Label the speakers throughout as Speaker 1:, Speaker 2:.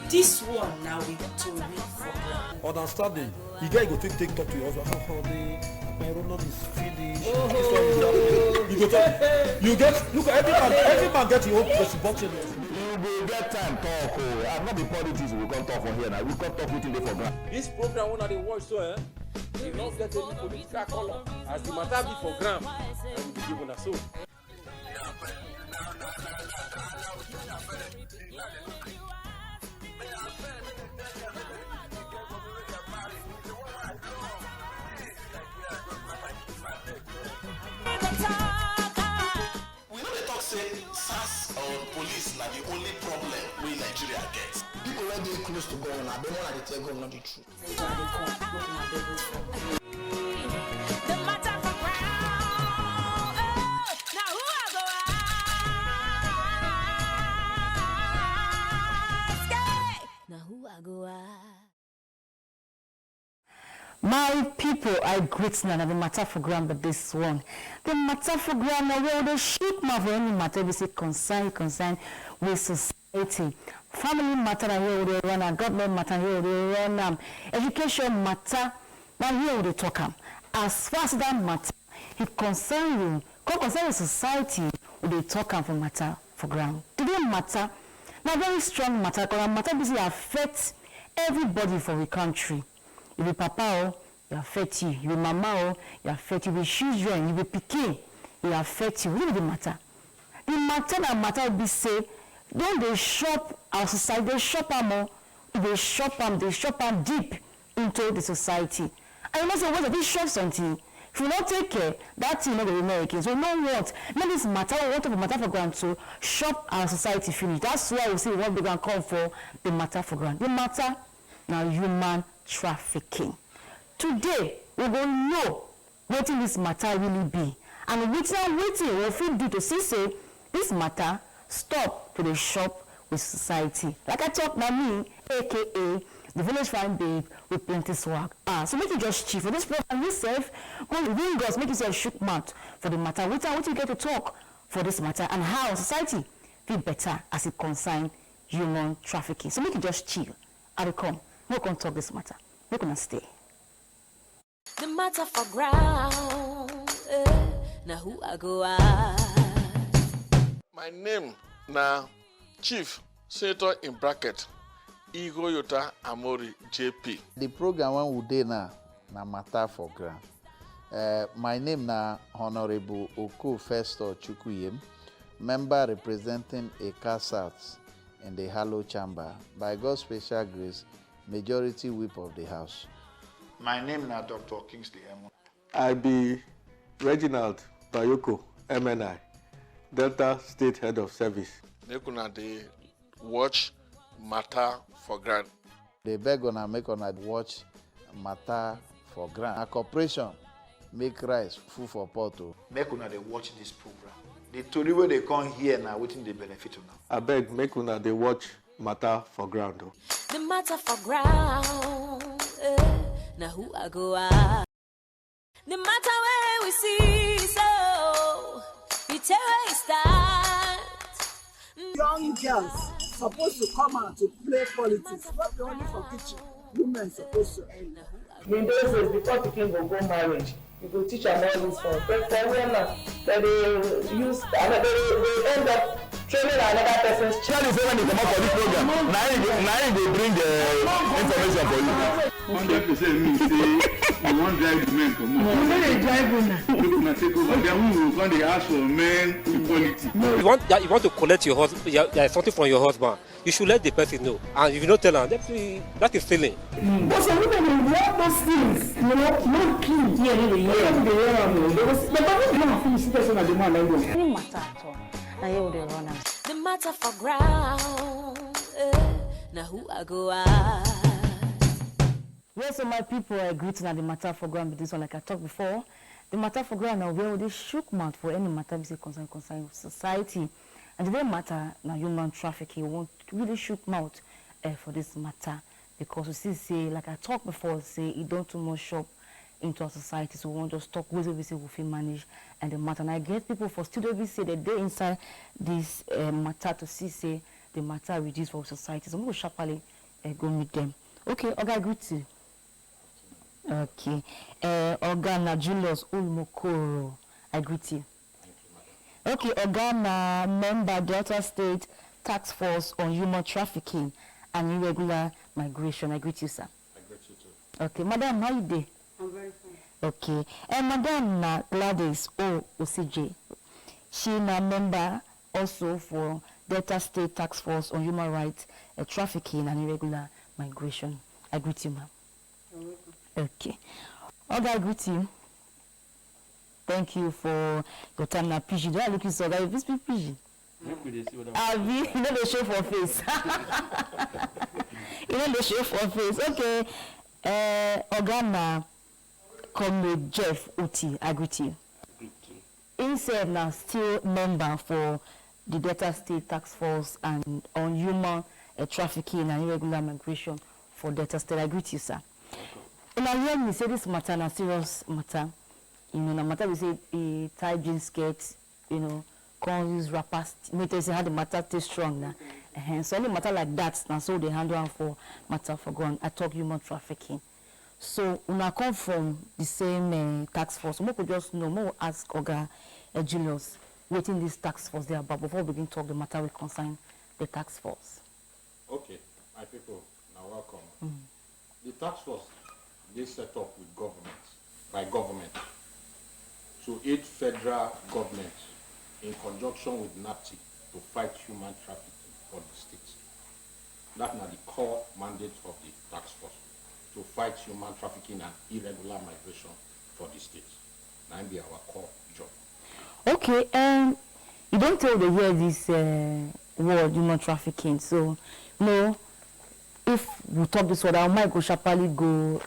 Speaker 1: This one now we to read for ground.
Speaker 2: Understanding. You guys go take talk to your husband. Oh, my Ronald is finished. You get look every man get your own responsibility.
Speaker 3: You will get time talk. I'm not the politics we come talk for here now. We come talk waiting there for ground.
Speaker 4: This program one of the watch so you not get any political color as the matter be for gram and we be given a so.
Speaker 5: Police na the only problem we Nigeria gets. People when they close to government, they want to tell government the truth.
Speaker 6: The matter for ground. Now who I go ask? Now who I go ask?
Speaker 7: My people, I greet now the matter for ground, but this one. The matter for ground now where the shoot my for any matter we say concern with society. Family matter here they run and government matter here they run education matter now here they talk as far as that matter it concern you, concern society they talk for matter for ground. Today matter now very strong matter because matter basically affect everybody for the country. You be papa, you affect you. You be mama, you affect you. You be children, you be pikin, you affect you. What is the matter? The matter be say, don't they shop our society? They shop them, they shop them deep into the society. And you must say, what they shop something. If you not take care, that thing not going to be American. So no want. Maybe this matter, we want to be matter for grant to shop our society finish. That's why we say we want to come for the matter for grant. The matter now human trafficking. Today, we will know what this matter really be. And waiting, we feel due to say this matter stop to the shop with society. Like I talk now me, aka the village fine babe with plenty swag. So make you just chief for this program yourself, go ring us, make yourself shook mouth for the matter. What you get to talk for this matter and how society feel better as it concerns human trafficking. So make you just chill. I will come. We can talk this matter. We're gonna stay.
Speaker 6: The matter for ground. Now who I go ask?
Speaker 8: My name na Chief Senator in bracket Igo Yota Amori JP.
Speaker 9: The program one we dey na matter for ground. My name na Honorable Oko Festo Chukuyem, member representing Eka South in the Hallow Chamber. By God's special grace, majority whip of the house.
Speaker 10: My name is Dr. Kingsley Emo.
Speaker 4: I be Reginald Bayoko, MNI, Delta State Head of Service.
Speaker 8: Nekuna dey watch matter for grant.
Speaker 9: They beg on make on watch matter for grant. A corporation make rice food for pot.
Speaker 10: Make una dey watch this program. The tori wey they come here now, wetin dey benefit una.
Speaker 4: I beg make una dey watch matter for ground.
Speaker 6: The matter for ground. Now who I go ask? The matter where we see, so you tell where it starts.
Speaker 11: Young girls supposed to come out to play politics, not only for kitchen. Women supposed to.
Speaker 12: In those days, before the king go marriage, you go teach them all this for. But for women, that they use, they end up training another person's child.
Speaker 3: Tell you when you come up for this program, now you go bring the information for you.
Speaker 13: 100% means say you won't drive the men come up.
Speaker 12: You know they drive women.
Speaker 13: Look na take over. Then we will they ask for men equality.
Speaker 4: No. You want to collect your husband, something from your husband. You should let the person know. And if you don't tell them, that is stealing.
Speaker 12: But some women will want those things, you know, not clean. Yeah, the person don't finish the person at the man like this.
Speaker 7: Any matter at all. Now you will run out.
Speaker 6: The matter for ground. Now who I go ask?
Speaker 7: Yes, so my people are greeting at the matter for ground with this one, like I talked before. The matter for ground now where they shook mouth for any matter we say concern society. And the very matter now human trafficking won't really shook mouth for this matter. Because we see say, like I talked before, say it don't too much shop into our society. So we won't just talk ways we say we feel manage and the matter. And I get people for studio we say that they inside this matter to see say the matter reduce for society. So we will sharply go meet them. Okay, Oga, greet you. Okay. Oga na Julius Ulmokoro, I greet you. Okay, Oga na member Delta State Task Force on Human Trafficking and Irregular Migration. I greet you, sir.
Speaker 4: I greet you too.
Speaker 7: Okay, Madam, how you doing?
Speaker 1: I'm very fine.
Speaker 7: Okay. And Madam na Gladys OCJ. She na member also for Delta State Task Force on Human Rights, Trafficking and Irregular Migration. I greet you, ma'am.
Speaker 1: You're welcome.
Speaker 7: Okay. Okay, I greet you. Thank you for your time now, PG. Do I look so that you speak PG? You know the show for face. You know the show for face. Okay. Ogana Comrade Jeff Uti, I greet you. Himself now still member for the Delta State Task Force and on Human Trafficking and Irregular Migration for Delta State. I greet you, sir. And I hear me say this matter na serious matter. You know, no matter we say a tight jean skirt, you know, can't use rappers. Me tell you how the matter stay strong now. So any matter like that, now so they handle for matter for ground. I talk human trafficking. So when I come from the same task force, we could just know, more ask Oga Julius, waiting this task force there about before we begin talk the matter we concern the task force.
Speaker 4: Okay, my people, now welcome. The task force they set up with government, by government, to aid federal government in conjunction with NAPTI to fight human trafficking for the state. That's now the core mandate of the task force, to fight human trafficking and irregular migration for the state. That be our core job.
Speaker 7: Okay, you don't tell the hear this word human trafficking. So, no, if we talk this word, I might go sharply go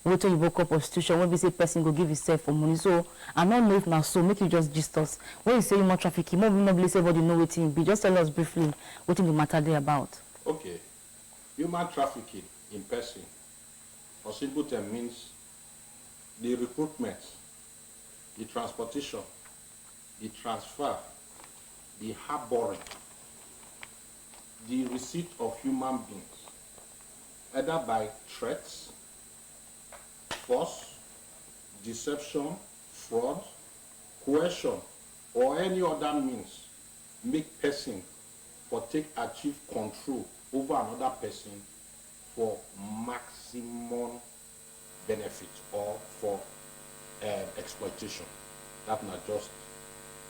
Speaker 7: wait you book up prostitution when we say person go give himself for money. So I don't know if now so make you just gist us. When you say human trafficking, more not believe everybody know what it be. Just tell us briefly what the matter there about.
Speaker 4: Okay. Human trafficking in person, for simple term, means the recruitment, the transportation, the transfer, the harboring, the receipt of human beings, either by threats, force, deception, fraud, coercion, or any other means, make person for achieve control over another person for maximum benefit or for exploitation. That's not just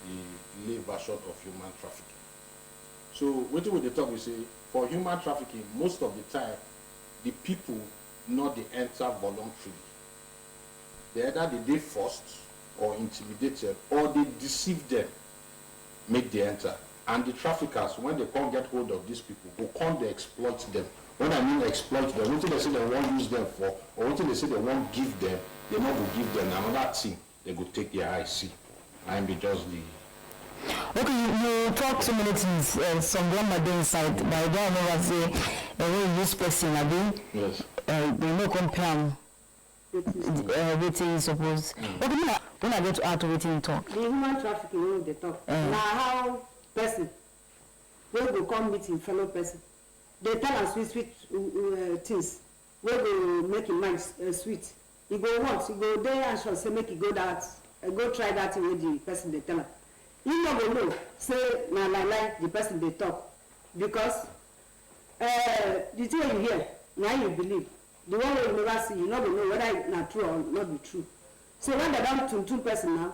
Speaker 4: the lay version of human trafficking. So what we talk, we say, for human trafficking, most of the time, the people not they enter voluntarily. They either they forced or intimidated or they deceive them, make they enter. And the traffickers, when they can't get hold of these people, who can't they exploit them. When I mean exploit them, what they say they won't use them for, or what they say they won't give them, they not will give them another thing, they go take their IC. And be just the...
Speaker 7: Okay, you talk so many things, some grandma inside, but I don't know what say, when you use person, I mean,
Speaker 4: yes.
Speaker 7: They no compare waiting suppose. Okay, when I get to add to waiting talk.
Speaker 11: The human trafficking when they talk. Now how person will go come meet him fellow person. They tell us sweet things. Where go make him mind sweet. He go once, he go there and shall say make he go that, go try that thing with the person they tell him. You never know, say na like the person they talk. Because the thing you hear, now you believe. The one you never see, you never know whether it's not true or not be true. So when they don't two person now,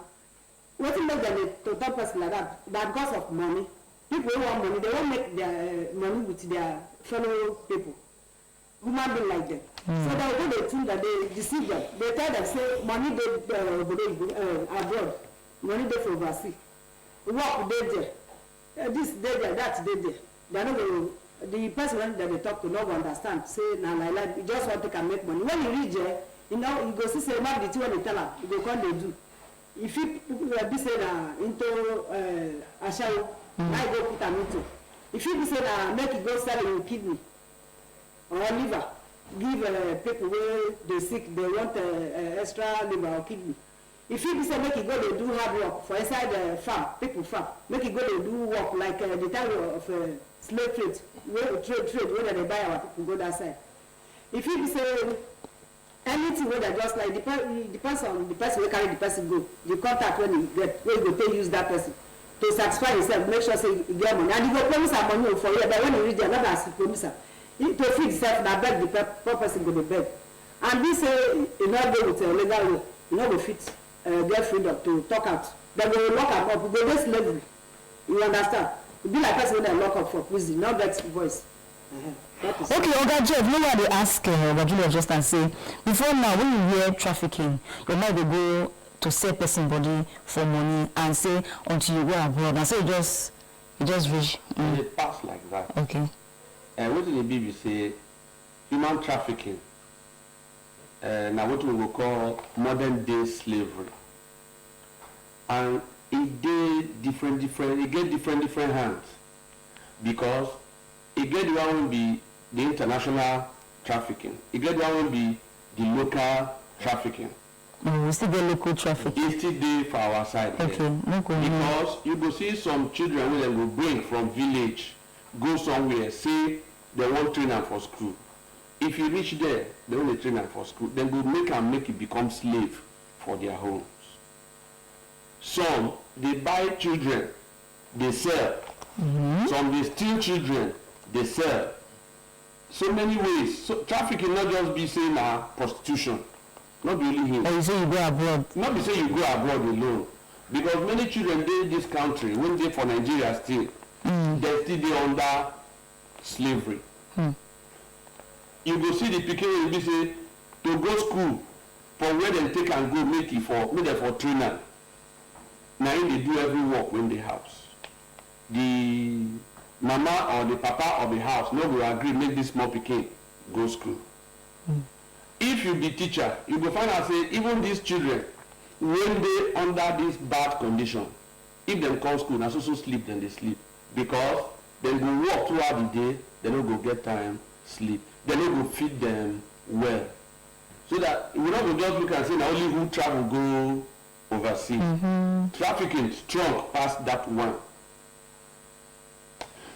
Speaker 11: what you make them a total person like that? That because of money. People who want money, they won't make their money with their fellow people. Human being like them. So they go they think that they deceive them. They tell them say money they abroad, money they for overseas. Work they there. This they there, that they there. They are not going to. The person that they talk to not understand. Say now like you just want to can make money. When you reach there, you know you go see say maybe the thing when they tell her, you go come they do. If you be say into Ashawo, now you go put them into. If you be say make it go sell your kidney or liver, give people where they sick, they want extra liver or kidney. If you say make you go to do hard work for inside the farm, people farm, make you go to do work like the time of slave trade, where trade, where they buy our people go that side. If you say anything where they just like depends on the person who carry the person go, the contact when you get, where you go pay use that person to satisfy yourself, make sure say you get money, and you go promise her money for you, but when you reach there, not as you promise her, to feed yourself, na beg the poor person go to beg, and this say you not go with a legal way, you not go fit. Get freedom to talk out. They will lock up, they go slavery. You understand? It be like person when they lock up for prison, not that voice.
Speaker 7: Okay, Oga Jeff, no one they ask Julia just and say, before now, when you hear trafficking, your mind will go to sell person body for money and say until you go abroad, and so you just reach.
Speaker 14: It pass like that.
Speaker 7: Okay.
Speaker 14: What did the BBC say? Human trafficking. Now what we will call modern day slavery, and it get different hands, because it get the one will be the international trafficking, it get the one will be the local trafficking.
Speaker 7: We still get local trafficking.
Speaker 14: It's still there for our side.
Speaker 7: Okay,
Speaker 14: because you go see some children who they will bring from village, go somewhere, say they want train them for school. If you reach there, they only train them for school. Then they make it become slave for their homes. Some, they buy children, they sell. Some, they steal children, they sell. So many ways. So trafficking not just be saying prostitution. Not be only him.
Speaker 7: You say you go abroad.
Speaker 14: Not be saying you go abroad alone. Because many children they in this country, when they for Nigeria still, they still be under slavery. You go see the pikin will be say to go school for where they take and go make them for trainer. Now they do every work in the house. The mama or the papa of the house no will agree make this small pikin go school. If you be teacher, you go find out say even these children when they under this bad condition, if them come school na so sleep then they sleep, because they go work throughout the day, they no go get time sleep. They no go feed them well, so that we not go just look and say na only who travel go overseas. Trafficking strong past that one.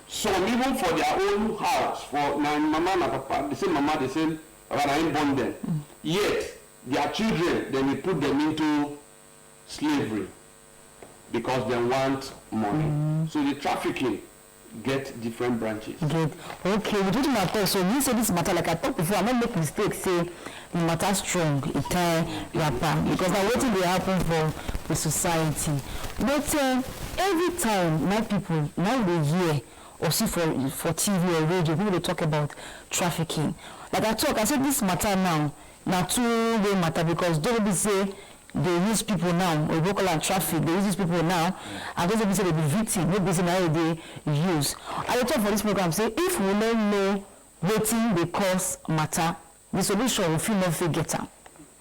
Speaker 14: Some even for their own house, for na mama na papa, the same mama, the same papa na him born them. Yet their children, they will put them into slavery because they want money. So the trafficking get different branches.
Speaker 7: Good. Okay, we do the matter. So you say this matter, like I talked before, I not make mistake, say the matter strong, it can happen, because now waiting will happen for the society. But every time my people, now they hear or see for TV or radio, people they talk about trafficking. Like I said this matter now two-way matter, because don't be say they use people now, or local and traffic, they use these people now, and those people say they be victim, no business now they use. I talk for this program, say if we don't know waiting the cause matter, the solution will feel not get them.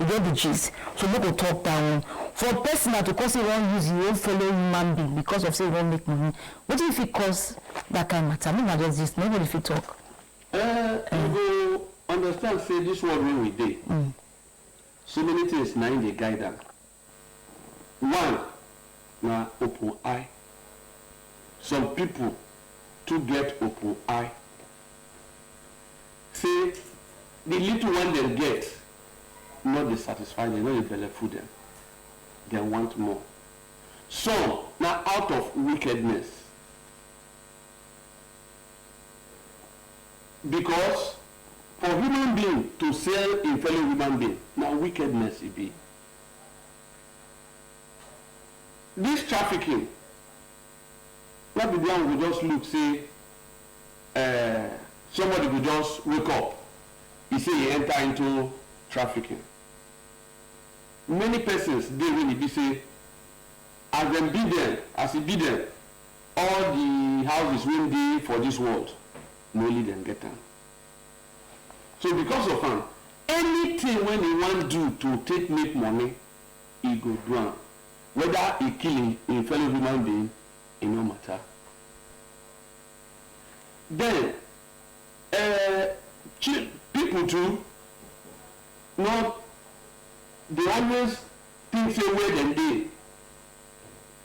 Speaker 7: You get the gist. So we go talk down. For a person to cause it won't use your own fellow human being because of say it won't make money. What if it cause that kind of matter? I mean, not just this, nobody if you talk.
Speaker 14: You go understand, say this one when we did. So many things now in the guidance. One, na open eye. Some people to get open eye. Say the little one they get, not they satisfy them, not they belly food them. They want more. Some now out of wickedness. Because for human being to sell a fellow human being, now wickedness it be. This trafficking, not the one we just look, say, somebody will just wake up, he say he enter into trafficking. Many persons, they really be say, as them be them, as he be them, all the houses will be for this world, no only them get them. So because of him, anything when he want do to take make money, he go do am. Whether he kill a fellow human being, it no matter. Then people too, not they always think say where dem dey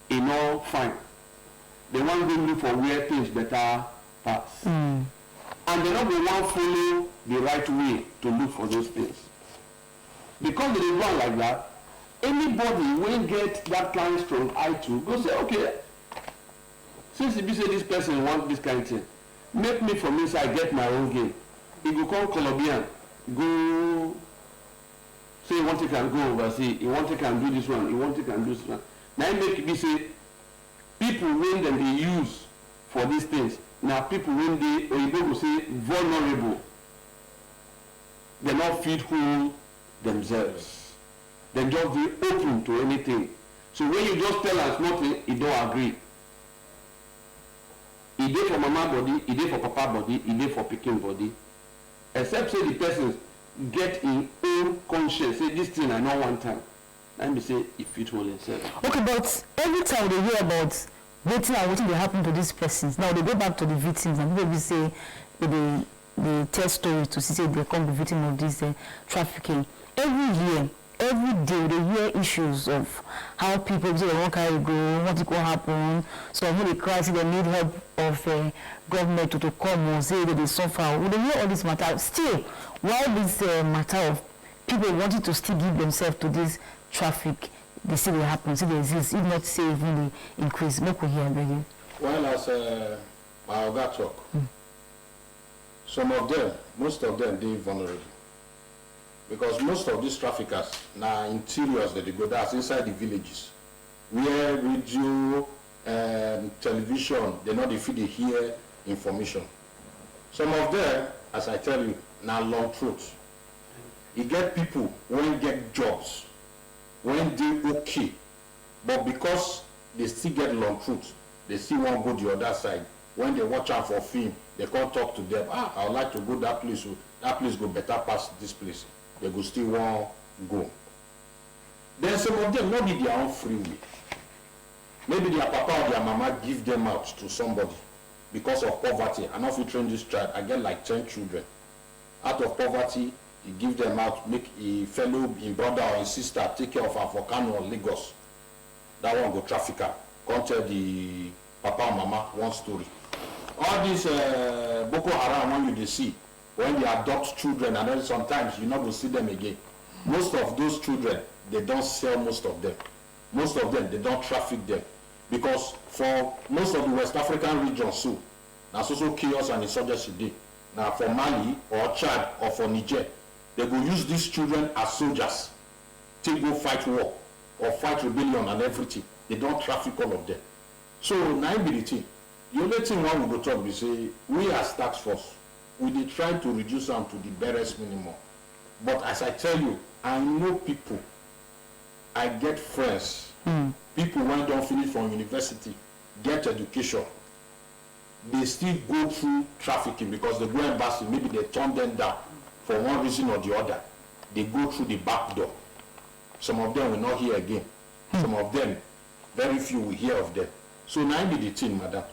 Speaker 14: e no fine. They wan go look for where things better pass. And they no go wan follow the right way to look for those things. Because they dey do am like that, anybody wey get that kind strong eye to go say, okay, since e be say this person want this kind thing, make me from inside get my own game. He go come Colombian, go say he want to can go overseas, he want to can do this one, he want to can do this one. Now make me say people wey dem dey use for these things na people wey dey oyibo go say vulnerable. They no fit hold themselves. They just dey open to anything. So when you just tell am nothing, e don agree. E dey for mama body, e dey for papa body, e dey for pikin body. Except say the person get im own conscience, say this thing I no want am. Let me say e fit hold himself.
Speaker 7: Okay, but every time they hear about wetin dey happen to these persons, now they go back to the victims and people will say they tell stories to say they come be victim of this trafficking. Every year, every day they hear issues of how people say they won't carry go, what it will happen. So when they cry, say they need help of government to come or say that they suffer. We hear all this matter. Still, why this matter of people wanting to still give themselves to this traffic, they see they happen, see they exist, if not say even they increase. Make we hear again.
Speaker 4: Well, as my oga talk, some of them, most of them, they vulnerable. Because most of these traffickers now interiors that they go, that's inside the villages, where radio, television, they know if they hear information. Some of them, as I tell you, now long truth. You get people when get jobs, when they okay, but because they still get long truth, they still want to go the other side. When they watch out for film, they can't talk to them. I would like to go that place. So that place go better past this place. They go still want to go. Then some of them not be their own free will. Maybe their papa or their mama give them out to somebody because of poverty. I know if you train this child, I get like 10 children. Out of poverty, he give them out, make a fellow, in brother or his sister take care of her for Kano or Lagos. That one go trafficker. Come tell the papa and mama one story. All these Boko Haram when you see, when they adopt children and then sometimes you not go see them again. Most of those children, they don't sell most of them. Most of them, they don't traffic them. Because for most of the West African regions, so, that's also chaos and insurgency day. Now for Mali or Chad or for Niger, they go use these children as soldiers to go fight war or fight rebellion and everything. They don't traffic all of them. So now be the thing. The only thing one we go talk, we say, we as task force, we dey try to reduce them to the barest minimum. But as I tell you, I know people, I get friends, people when don't finish from university, get education, they still go through trafficking because they go embassy, maybe they turn them down for one reason or the other. They go through the back door. Some of them will not hear again. Some of them, very few will hear of them. So now be the thing, madam.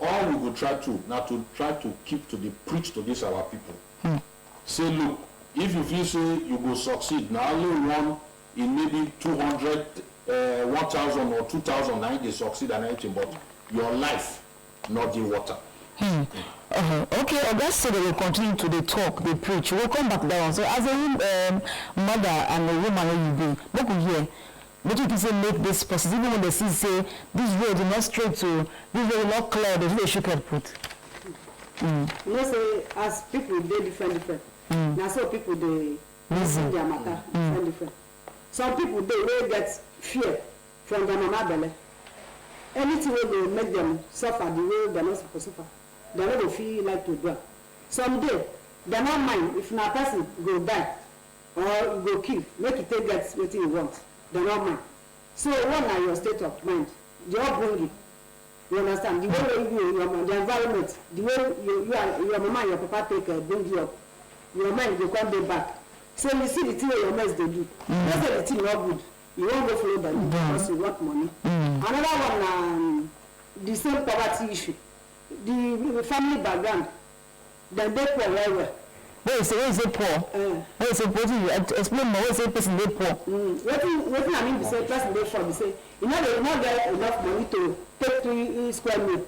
Speaker 4: All we will try to, now to try to keep to the preach to this our people. Say, look, if you feel say you go succeed, now only one in maybe 200, 1,000 or 2,000, now they succeed and anything, but your life, not the water.
Speaker 7: Okay, let's say they will continue to the talk, they preach. We'll come back to that one. So as a mother and a woman, you be, look here. But you can say make this possible, even when they see say this road is not straight to this road is not clear, they should get put.
Speaker 11: You know, say as people they different. Now so people they listen their matter different. Some people they will get fear from their mama belly. Anything will make them suffer the way they're not supposed to suffer. They will feel like to do. Someday they're not mind if a person go die or go kill, make it take that what you want. They're not mind. So one are your state of mind. They all bring you. You understand? The way you, the environment, the way your mama and your papa take bring you up, your mind will come back. So you see the thing your mess they do. That's the thing not good. You won't go follow them because you want money. Another one, the same poverty issue. The family background, then they poor well.
Speaker 7: Where is it poor? Where is it poor? Explain more. Where is it person they poor?
Speaker 11: What I mean to say person they poor. They say you know they not get enough money to take 3 square meal.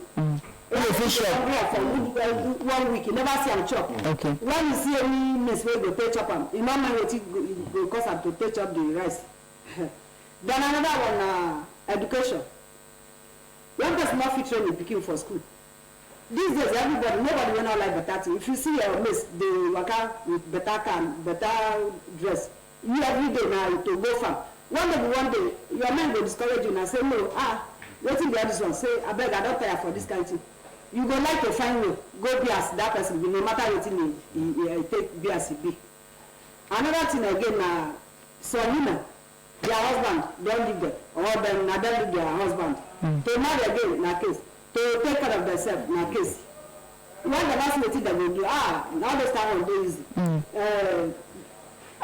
Speaker 11: If you fish for 1 week, you never see am chop.
Speaker 7: Okay.
Speaker 11: When you see any miss wey go take chop am, you no mind wetin go cause am to take chop the rice. Then another one education. One person not fit train the pikin for school. These days, everybody, nobody will not like better thing. If you see your miss, they work out with better car, better dress. You every day now to go farm. One day, your man will discourage you and say, no, waiting the other one. Say, I beg, I don't tire for this kind of thing. You go like to find way, go be as that person, no matter what he take be as he be. Another thing again, some women, their husband don't leave them, or them not don't leave their husband. To marry again, na case. To take care of themselves, na case. When the last meeting they will do, now this time will do easy.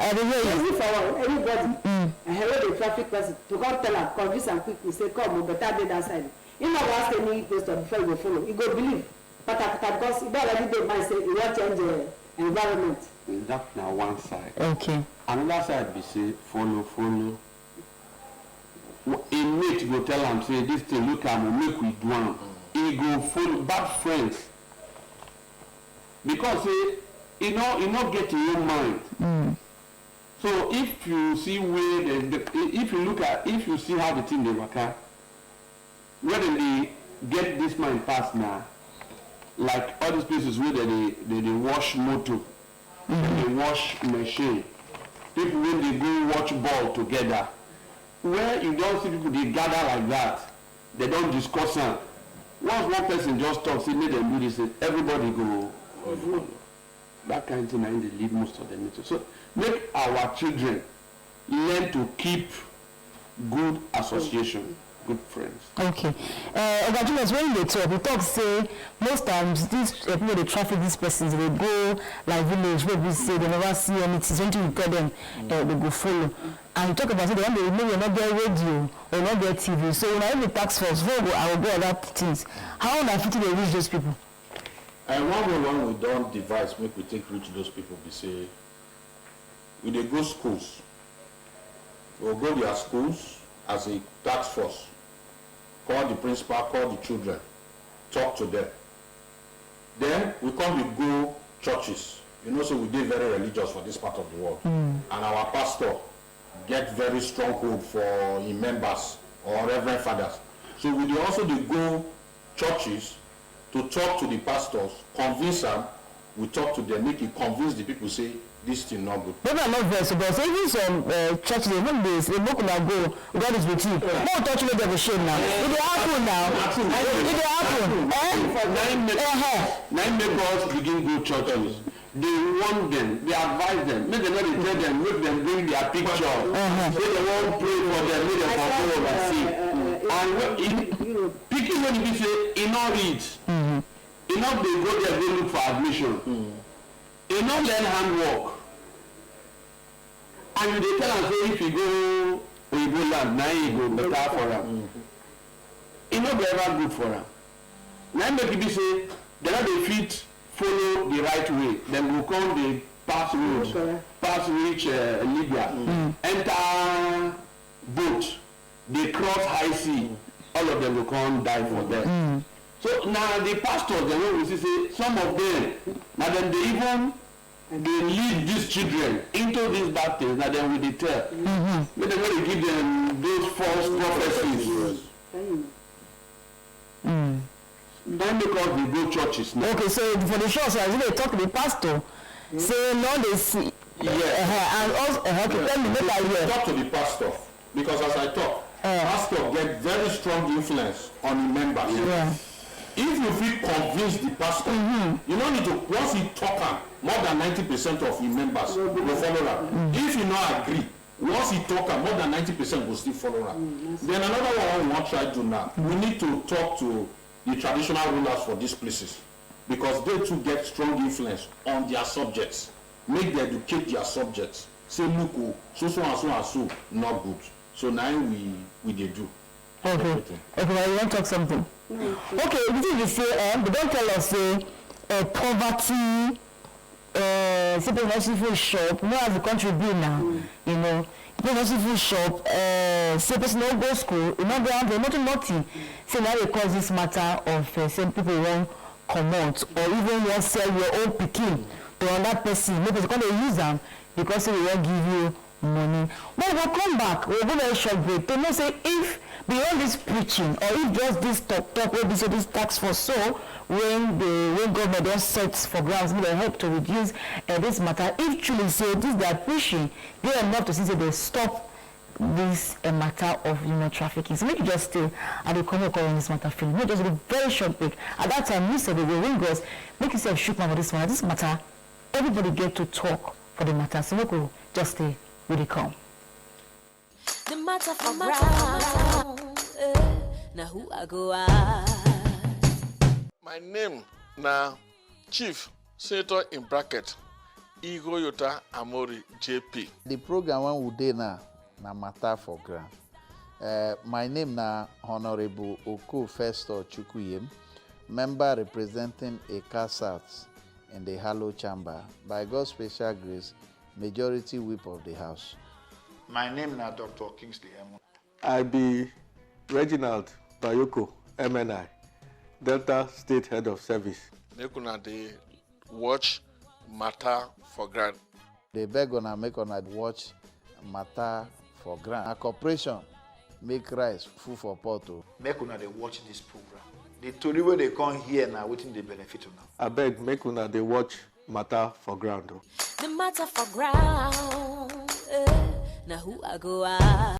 Speaker 11: Easy for everybody. Hello, the traffic person to come tell her, convince and quickly say, come, we better be that side. You know ask any question before you go follow. You go believe. But because you don't already do mind say you want change the environment.
Speaker 14: That now one side.
Speaker 7: Okay.
Speaker 14: Another side be say follow. A mate go tell am say this thing look am make we do am. He go follow bad friends. Because say he no get him own mind. So if you see where if you see how the thing dey waka, where they get this mind pass now, like all these places where they wash motor, they wash machine, people when they go watch ball together, where you don't see people they gather like that, they don't discuss am. Once one person just talk, say make them do this, everybody go follow. That kind of thing and they lead most of them into. So make our children learn to keep good association. Good friends. Okay.
Speaker 7: Julius, when they talk, we talk say most times these people they traffic these persons, they go like village where we say they never see anything, something you tell them, they go follow. And you talk about it, they maybe not get radio or not get TV. So when I have the tax force, I will go other things. How on earth they reach those people?
Speaker 4: And one we don't devise, make we take reach those people. We say, we dey go schools. We'll go their schools as a task force. Call the principal, call the children, talk to them. Then we come we go churches. You know, so we dey very religious for this part of the world. And our pastor get very strong hold for his members or reverend fathers. So we dey also dey go churches to talk to the pastors, convince them. We talk to them, make it convince the people, say this thing not good.
Speaker 7: Maybe I'm not very surprised. Even some churches, they won't be, they won't go, God is with you. No touch me, they have a shame now. It will happen now. It will happen.
Speaker 14: 9 members begin go churches. They warn them, they advise them, make them not tell them, make them bring their picture. Make them all pray for them, make them follow and see. And picking when you say, he not read. He not they go there, they look for admission. He not learn handwork. And they tell us say if you go land, now you go better for them. It not be ever good for them. Now make people say they not they fit follow the right way. Then will come the pass road, pass reach Libya, enter boat, they cross high sea. All of them will come die for them. So now the pastors, they will say some of them, now then they even they lead these children into these bad things, now then we tell. But they want to give them those false prophecies. Then because they go churches now.
Speaker 7: Okay, so for the church, as they talk to the pastor, say no, they see. And also tell me what I hear.
Speaker 4: Talk to the pastor, because as I talk, pastor get very strong influence on the members. If you feel convinced the pastor, you don't need to, once he talk more than 90% of his members will follow him. If you not agree, once he talk more than 90% will still follow him. Then another one we want to try to do now, we need to talk to the traditional rulers for these places, because they too get strong influence on their subjects. Make them educate their subjects. Say, look, so, not good. So now we do.
Speaker 7: Okay, well, you want to talk something? Okay, this is the say, they don't tell us, poverty, simple food shop, you know how the country be now, you know. Simple food shop, say person no go school, you know they nothing. So now they cause this matter of some people won't come out or even won't sell your own pikin to another person. Maybe they can't use them because they won't give you money. But we'll come back, we'll go to a short break. They know say if beyond this preaching or if just this talk where they say this tax for so when government don set for grounds may help to reduce this matter, if truly say this they are pushing, they are enough to see say they stop this matter of human trafficking. So make you just stay and they come in this matter film. Make just a very short break. At that time, you said they will ring us, make yourself shoot man for this matter. This matter, everybody get to talk for the matter. So make we just stay with the come.
Speaker 6: The matter for ground. Now who I go ask?
Speaker 8: My name na Chief Senator in bracket Igor Yota Amori JP.
Speaker 9: The program when we dey now na matter for ground. My name na Honorable Oko Festor Chukuyem, member representing Eka South in the Hallow Chamber. By God's special grace, majority whip of the House.
Speaker 10: My name na Dr. Kingsley Emo.
Speaker 13: I be Reginald Bayoko, MNI, Delta State Head of Service.
Speaker 8: Make una dey watch matter for ground.
Speaker 9: They beg una make una watch matter for ground. A corporation make rice full for pot.
Speaker 10: Make una dey watch this program. The tori wey dey come here na wetin dey benefit una.
Speaker 13: Abeg make una dey watch matter for ground.
Speaker 6: The matter for ground. Now who I go ask?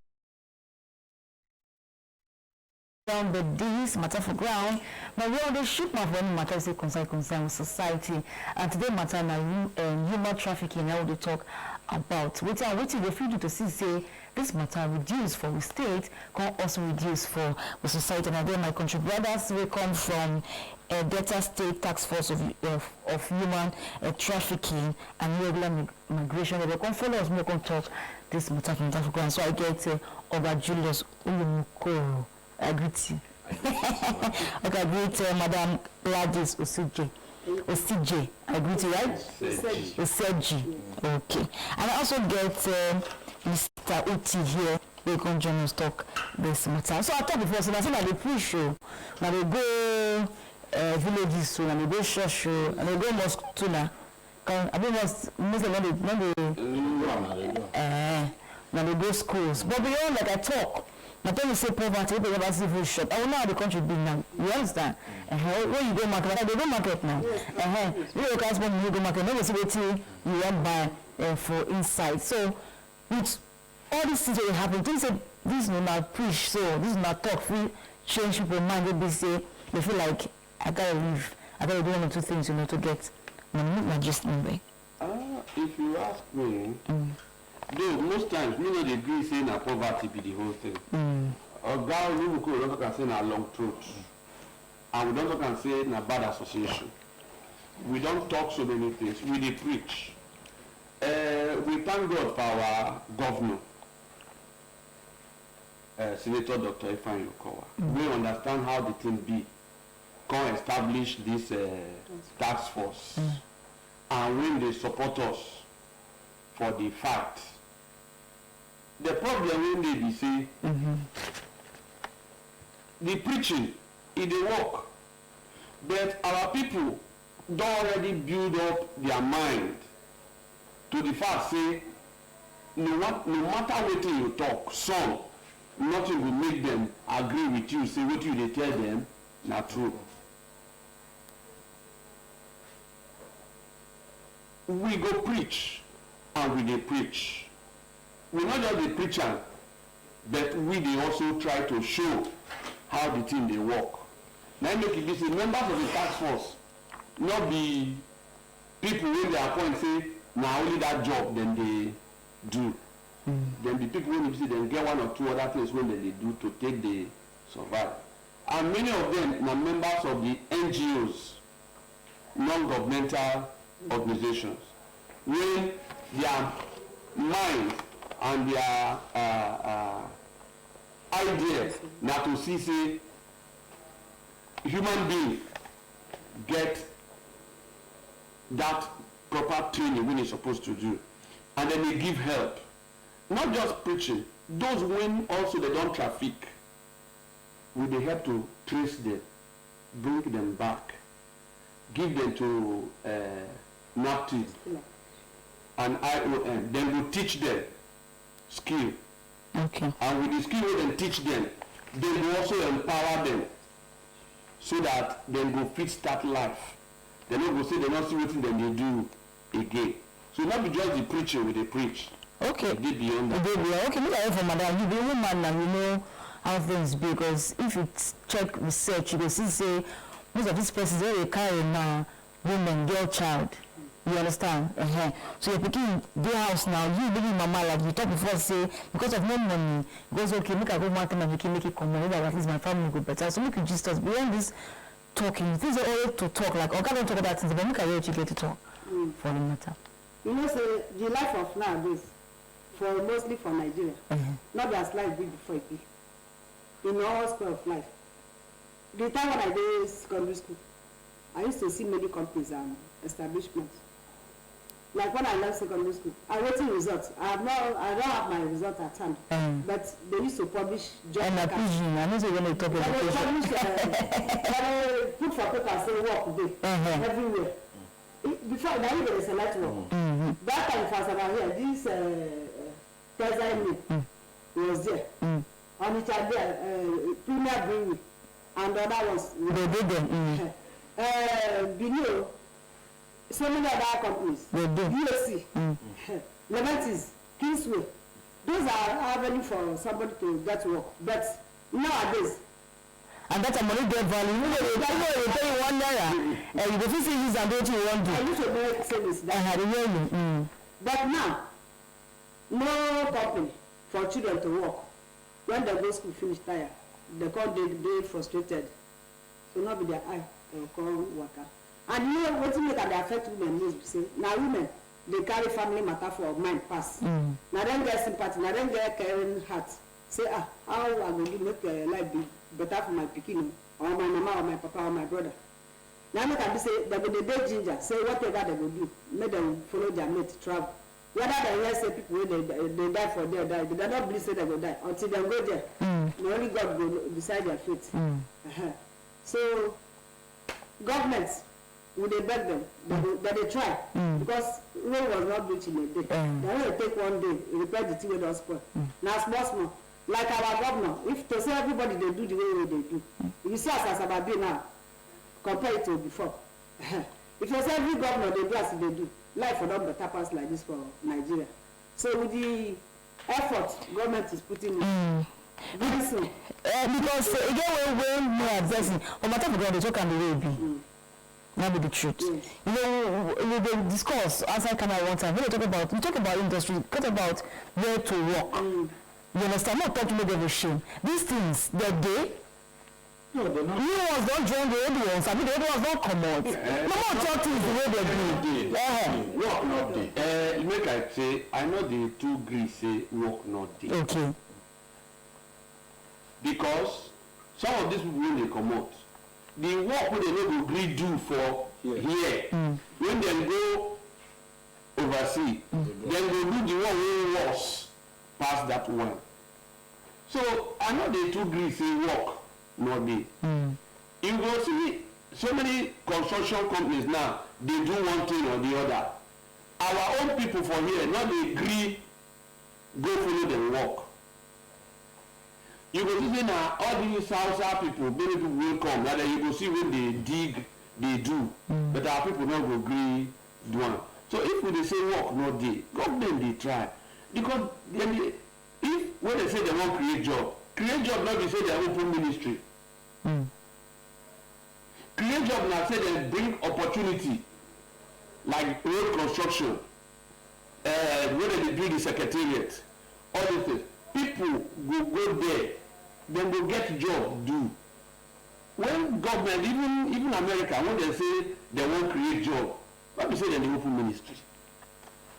Speaker 7: But this matter for ground, but we all the shoot my for matter is concern with society. And today matter now human trafficking. I will talk about waiting the future to see say this matter reduce for the state, can also reduce for the society. And then my country brothers will come from a Delta State Task Force of human trafficking and irregular migration. They will come follow us. We can talk this matter from matter for ground. So I get Oga Julius Uyumukoro. I greet you. Okay, I greet Madam Gladys Osije. I greet you, right? Oseji. Okay. And I also get Mr. Uti here. They can join us talk this matter. So I talked before, so I said they push show. Now they go villages so, and they go church show, and they go mosque too now. I mean, most now they go schools. But beyond like I talk. But when you say poverty, people never see food shop. I will know how the country be now. You understand? When you go market, they go market now. You look at when you go market, never see what you want buy for inside. So with all these things that happen, things say this is not preach, so this is not talk. We change people's mind. They say they feel like I gotta live. I gotta do one or two things, you know, to get money. Not just money.
Speaker 14: If you ask me. Though most times we know the agree saying that poverty be the whole thing. Or God we don't talk and say na long throat. And we don't talk and say na bad association. We don't talk so many things. We dey preach. We thank God for our governor, Senator Dr. Ifeanyi Okowa. We understand how the thing be. Come establish this task force. And when they support us for the fact. The problem when they be say the preaching it dey work, but our people don already build up their mind to the fact say no matter wetin you talk, some nothing will make them agree with you say wetin you dey tell them na true. We go preach and we dey preach. We not just the preacher, but we dey also try to show how the thing dey work. Now make it be say members of the task force not be people when they appoint say na only that job then they do. Then the people when you see them get one or two other things when they do to take the survive. And many of them are members of the NGOs, non-governmental organizations, when their mind and their idea na to see say human being get that proper training when they're supposed to do. And then they give help. Not just preaching. Those when also they don't traffic, will they help to trace them, bring them back, give them to NAPTID and IOM. Then we teach them skill.
Speaker 7: Okay.
Speaker 14: And with the skill we then teach them, they will also empower them so that they go fit start life. They don't go say they don't see what they do again. So not be just the preaching with the preach.
Speaker 7: Okay.
Speaker 14: They beyond that.
Speaker 7: Okay, look at it from madam. You be a woman now, you know how things be, because if you check research, you will see say most of these persons they carry now women, girl, child. You understand? So you're picking their house now, you baby mama, like you talked before, say because of no money, goes okay, make I go market and make it come on, at least my family go better. So make you just us beyond this talking. Things are all to talk, like okay, don't talk about things, but make I really get to talk for the matter.
Speaker 11: You know, so the life of nowadays, for mostly for Nigeria, not as life be before it be. In all sphere of life. The time when I did secondary school, I used to see many companies and establishments. Like when I left secondary school, I waiting results. I don't have my result at hand. But they used to publish job.
Speaker 7: And I know when they talk about
Speaker 11: they put for paper say work day everywhere. Before now you dey select work. That time for about here, this President was there. On each other, Premier Brewery and other ones.
Speaker 7: They did them.
Speaker 11: Binio, so many other companies.
Speaker 7: They do.
Speaker 11: USC, Leventis, Kingsway. Those are avenue for somebody to get work. But nowadays,
Speaker 7: and that's a money get value. You know, they pay $1, and you go to see this and don't you want to.
Speaker 11: I used to make service. But now, no company for children to work. When they go school finish tired, they come they frustrated. So not be their eye, they will come worker. And you know what make they affect women is say now women they carry family matter for mind pass. Now then get sympathy, now then get caring heart. Say how I go make life be better for my pikin or my mama or my papa or my brother. Now make I be say they go the day ginger, say whatever they go do, make them follow their mate travel. Whether they hear say people they die for there die, they don't believe say they go die until they go there. Only God will decide their fate. So governments will they beg them, they try because Rome was not built in a day. They only take one day, repair the thing with us spoil. Now small. Like our governor, if to say everybody they do the way they do, you see as Asababi now, compare it to before. If you say every governor they do as they do, life will not better pass like this for Nigeria. So with the effort government is putting in, very soon.
Speaker 7: Because again when we are addressing, no matter what they talk and the way it be. That be the truth. Yes. You know, we discuss outside camera one time. We talk about industry, talk about where to work. You understand? Not talking about them shame. These things, they're gay.
Speaker 4: No, they're not.
Speaker 7: New ones don't join the old ones. I mean, the old ones don't come out. No more talk things the way they do.
Speaker 14: Work not day. Make I say, I know the two agree say work not day.
Speaker 7: Okay.
Speaker 14: Because some of these people when they come out, the work when they no agree do for here. When they go overseas, then they do the one way worse past that one. So I know they two agree say work not day. You go see so many construction companies now, they do one thing or the other. Our own people for here, not they agree, go follow them work. You go see now all these Hausa people, many people will come, rather you go see when they dig, they do. But our people not go agree do one. So if we say work not day, government they try. Because then if when they say they want create job not be say they open ministry. Create job now say they bring opportunity like road construction, where they build the secretariat, all these things. People go there, then go get job do. When government, even America, when they say they want create job, not be say they open ministry.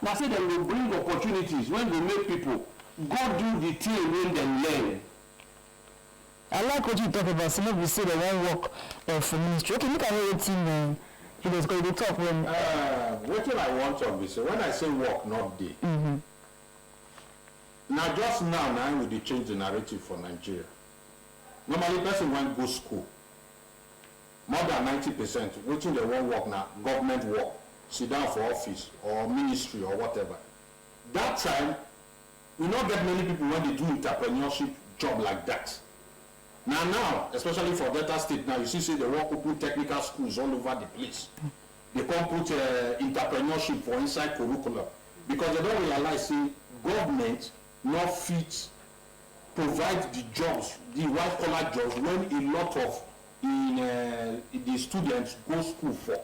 Speaker 14: Now say they will bring opportunities when they make people go do the thing when they learn.
Speaker 7: I like what you talk about. Some of you say they won't work for ministry. Okay, look at everything he was going to talk when.
Speaker 4: What I want to be say when I say work not day. Now just now we dey change the narrative for Nigeria. Normally person when go school, more than 90%, wetin they want work now, government work, sit down for office or ministry or whatever. That time, we not get many people when they do entrepreneurship job like that. Now, especially for Delta State now, you see they work open technical schools all over the place. They come put entrepreneurship for inside curriculum because they don't realize say government not fit provide the jobs, the white collar jobs when a lot of the students go school for.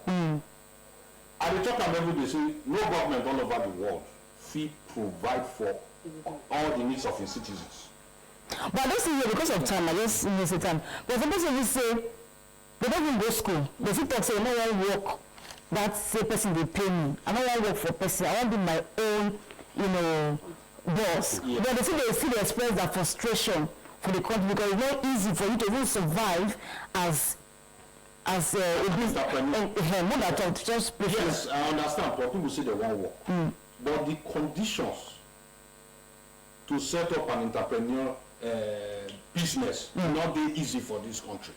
Speaker 4: I dey talk am every day say no government all over the world fit provide for all the needs of its citizens.
Speaker 7: But I don't see here because of time, I just miss the time. But some person will say they don't even go school. They still talk say I no wan work. That say person they pay me. I no wan work for person. I want to be my own, boss. Yeah. But they still express that frustration for the country because it's not easy for you to even survive as a business.
Speaker 4: Yes, I understand. But people say they want work. But the conditions to set up an entrepreneur business not be easy for this country.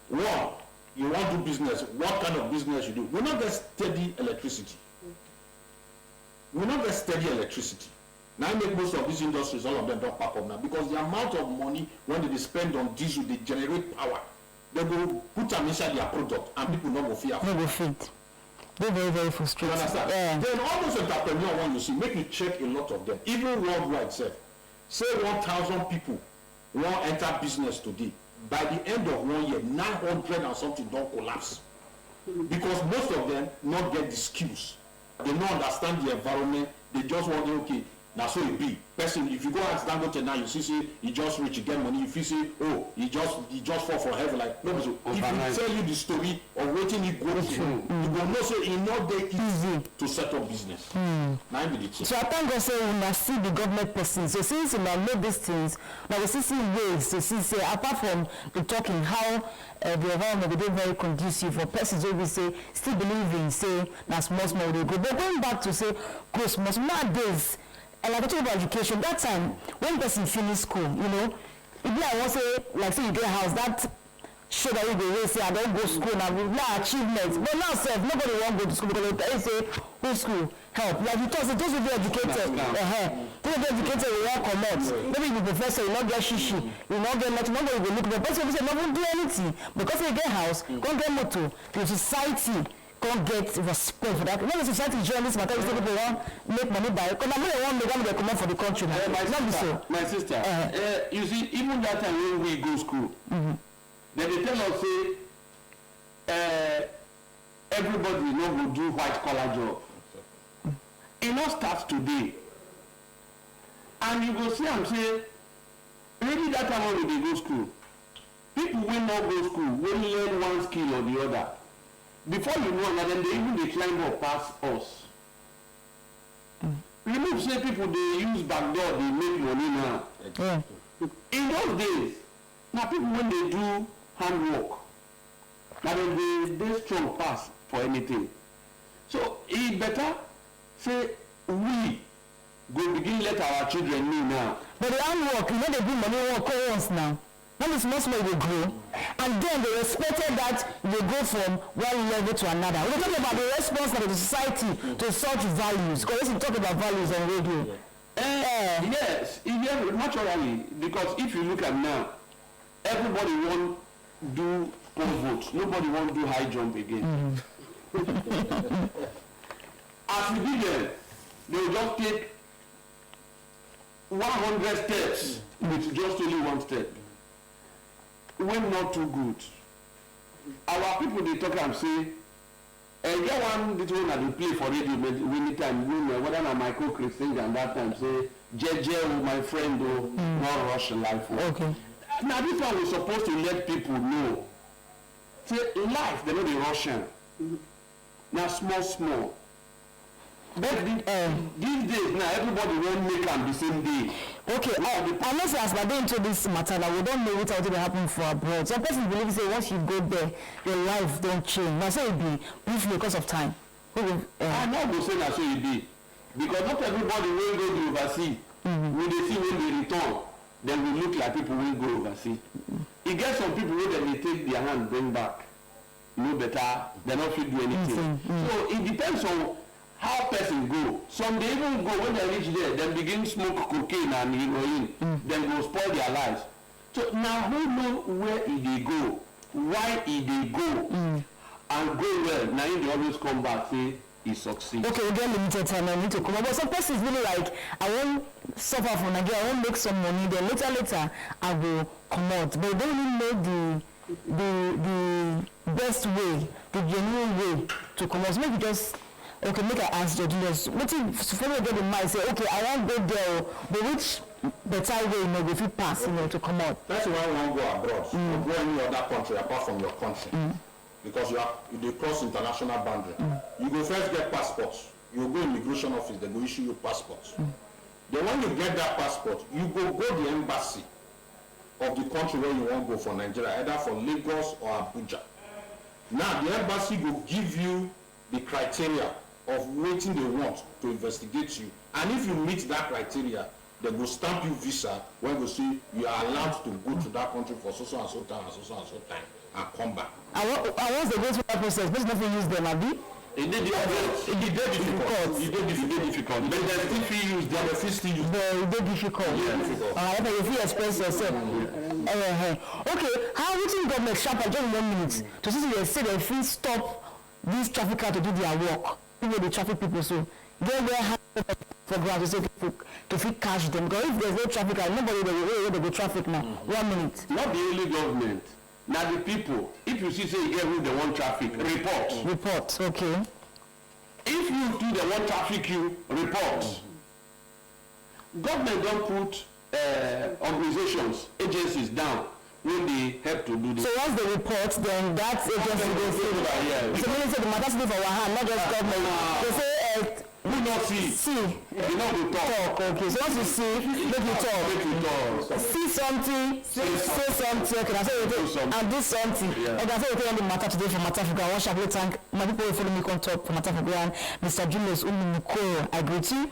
Speaker 4: One, you want to do business. What kind of business you do? We not get steady electricity. Now I make most of these industries, all of them don't pack up now because the amount of money when they spend on diesel, they generate power. They go put them inside their product and people not go fear.
Speaker 7: No go fit. They're very, very frustrated.
Speaker 4: You understand? Yeah. Then all those entrepreneurs when you see, make you check a lot of them. Even worldwide, say 1,000 people want enter business today. By the end of 1 year, 900 and something don't collapse. Because most of them not get the skills. They don't understand the environment. They just want to, okay, that's so it be. Person, if you go and stand up now, you see, he just rich, he get money. If you see, oh, he just fall for heaven. Like, no, so if he tell you the story of waiting he go through, you will know say it's not that easy to set up business.
Speaker 7: So I thank God say we must see the government person. So since we know these things, now we see ways to see say apart from the talking how the environment will be very conducive for persons who will say still believing say that's small they go. But going back to say gross nowadays. And like I talk about education, that time when person finish school, if I want to say, like say you get a house, that show that you go say I don't go to school now, not achievements. But now nobody want to go to school because they say who school help. Like you talk, those who be educated, those who be educated will not come out. Maybe you be professor, you not get shishi, you not get nothing, nobody will look. But person will say not do anything because they get house, go get motor, the society. Can't get respect for that. When the society join this matter, people want make money by it. Because I want to come out for the country.
Speaker 14: My sister, you see, even that time when we go school, then they tell us say everybody will do white collar job. It not starts today. And you go see and say, really that time when we go school, people will not go school, will learn one skill or the other. Before you know that, then they climb up past us. Remove say people they use backdoor, they make money now. In those days, now people when they do handwork, now they strong pass for anything. So it better say we go begin let our children know now.
Speaker 7: But the handwork, they do money work once now. When it's most they grow, and then they expected that they go from one level to another. We're talking about the response of the society to such values. Because we talk about values on radio.
Speaker 14: Yes, naturally. Because if you look at now, everybody want do pole vault. Nobody want do high jump again. As we did them, they will just take 100 steps with just only one step. When not too good. Our people they talk and say, get one little one that they play for radio many times, whether na Michael Chris sing and that time say, JJ, my friend, not rush life.
Speaker 7: Okay.
Speaker 14: Now this one we're supposed to let people know. Say life, they know the Russian. Now small. But these days now, everybody won't make them the same day.
Speaker 7: Okay, unless as we're into this matter, now we don't know what will happen for abroad. Some person believe say once you go there, your life don't change. Now say it be briefly because of time.
Speaker 14: I'm not going to say that so it be. Because not everybody will go to overseas. When they see when they return, then we look like people will go overseas. It gets some people where they take their hand bring back. No better, they don't feel do anything. So it depends on how person go. Some they even go when they reach there, then begin smoke cocaine and heroin, then go spoil their lives. So now who know where they go, why they go, and go well. Now they always come back say he succeeds.
Speaker 7: Okay, we get limited time. I need to come. But some persons really like I won't suffer from Nigeria. I won't make some money. Then later I will come out. But they don't even know the best way, the genuine way to come out. So maybe just. Okay, make I ask Judge Julius. What if follow get in mind say, okay, I want to go there, but which better way if you pass, to come out?
Speaker 4: That's why you want to go abroad, or go any other country apart from your country, because you cross international boundary. You go first get passports. You go immigration office, they go issue you passports. Then when you get that passport, you go the embassy of the country where you want to go for Nigeria, either for Lagos or Abuja. Now the embassy will give you the criteria of waiting they want to investigate you, and if you meet that criteria, they go stamp you visa when they say you are allowed to go to that country for so and so time and so time and come back.
Speaker 7: And once they go through that process, there's nothing use them, Abi.
Speaker 14: It did difficult. But they still use them. They still use them.
Speaker 7: It did difficult. Alright, but if you express yourself. Okay, how would you government sharp just 1 minute to see they say they feel stop these traffickers to do their work? People the traffic people so they have for ground to say to fit catch them, because if there's no traffic and nobody they go traffic now. 1 minute.
Speaker 14: Not the only government. Now the people, if you see say who they want traffic, report.
Speaker 7: Okay.
Speaker 14: If you do they want traffic, you report. Government don't put organizations, agencies down when they help to do this.
Speaker 7: So once they report, then that agency will say, so when they say the matter is for our hand, not just government. They say,
Speaker 14: we not see. You know we talk.
Speaker 7: Okay, so once you see, make you talk. See something, say something. Okay, I say and do something. Okay, I say we take the matter today for Matter for Ground. I want to thank my people who follow me on top for Matter for Ground. Mr. Julius Umumukoro, I greet you.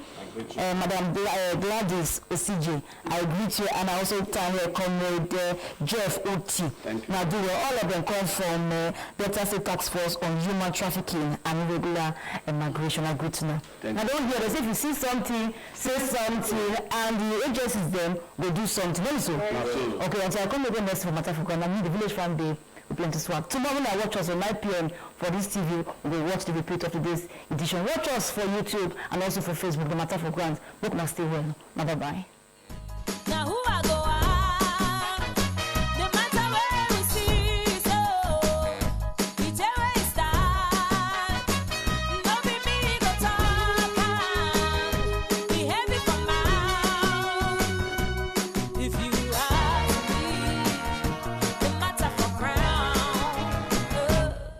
Speaker 7: Madam Gladys OCJ, I greet you, and I also thank Comrade Jeff Oti. Now, all of them come from Delta State Task Force on Human Trafficking and Irregular Migration. I greet you now. Now, don't hear this. If you see something, say something, and the agencies then will do something. Also, okay, until I come again next for Matter for Ground, I mean the Village Farm Day. Plenty swag. Tomorrow when I watch us on 9 p.m. for this TV, we will watch the repeat of today's edition. Watch us for YouTube and also for Facebook, the Matter for Grant. Book now stay well. Now bye bye.
Speaker 6: Now who I go the matter where we see, so it's a waste time. Don't be me go talk, be heavy for mouth. If you ask me, the matter for crown.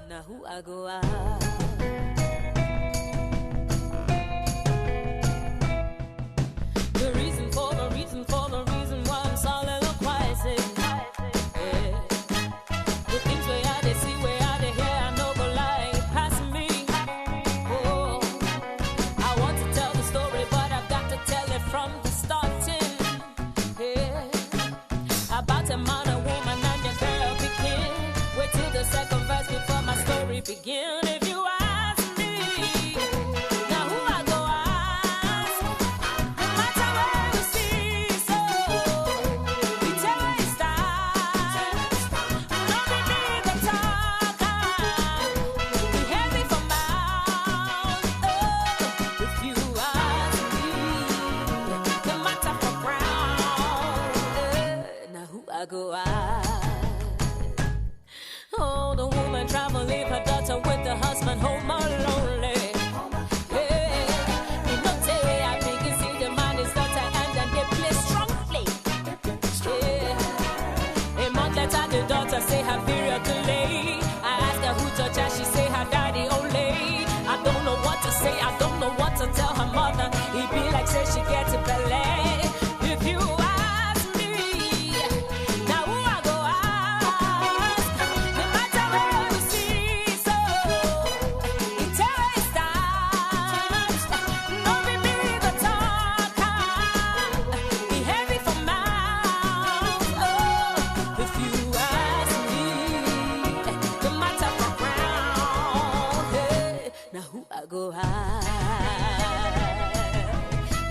Speaker 6: Now who I go The reason for the reason say she gets a belly. If you ask me, now who I go ask? No matter where we see, so it's always times. No be me the talker, be heavy for mouth. Oh, if you ask me, no matter for ground, hey, now who I go ask?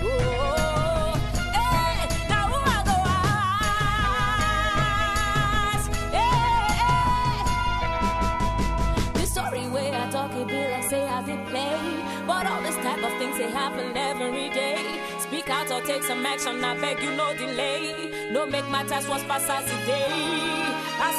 Speaker 6: Oh, hey, now who I go ask? Hey, the story where I talk it be like say I did play, but all this type of things they happen every day. Speak out or take some action, I beg you no delay. No make matters worse past as the day. I